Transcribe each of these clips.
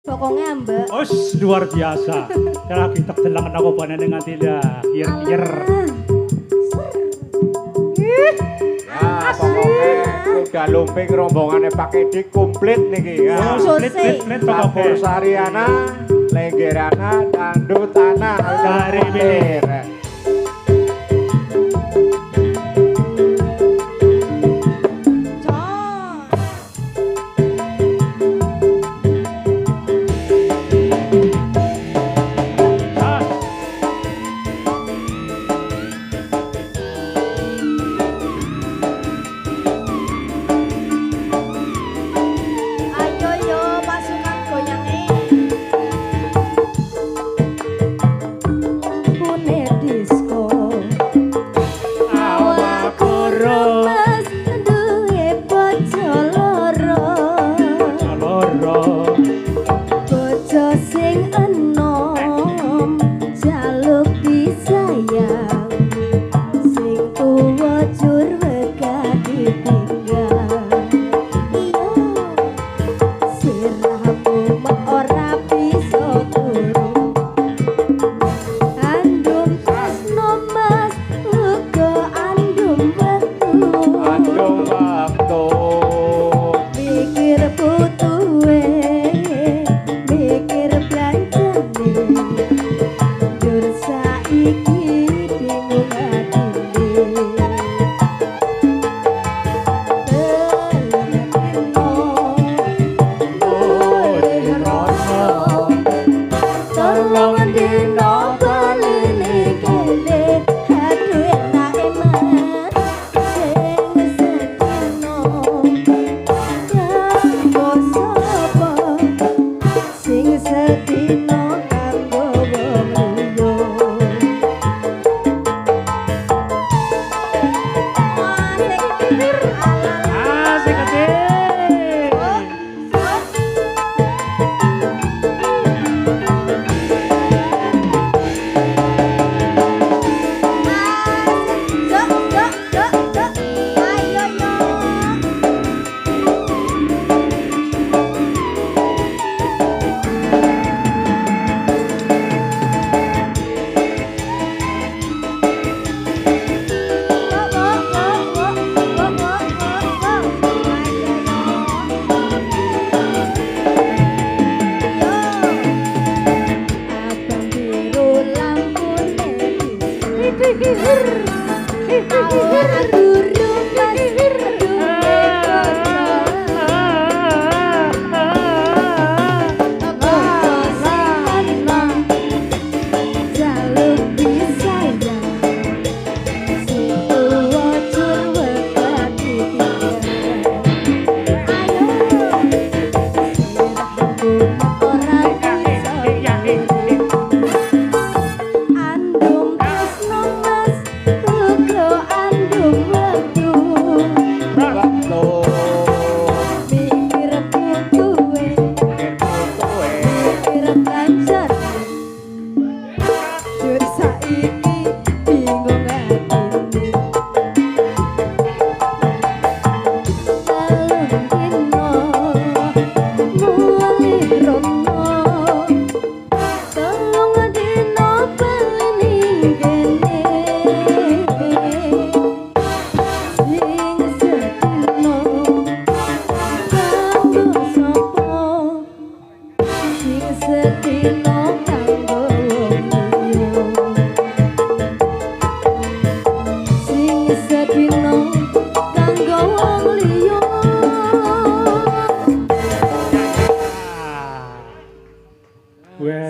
Pokoknya ambek. Oh, luar biasa. Kalau kita telangan aku panen dengan tidak ir. Ya, pokoknya udah lumping rombongannya pakai di komplit nih ya. Split Campur Sariana, Lenggerana, Dandutana, dari Milir.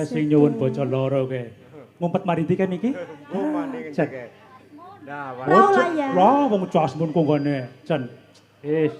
Sing nyuwun bocah loro ke. Ngumpet mari ndi kan iki? Ngumpet iki. Nah, wong jas mun konggone. Jan. Wis.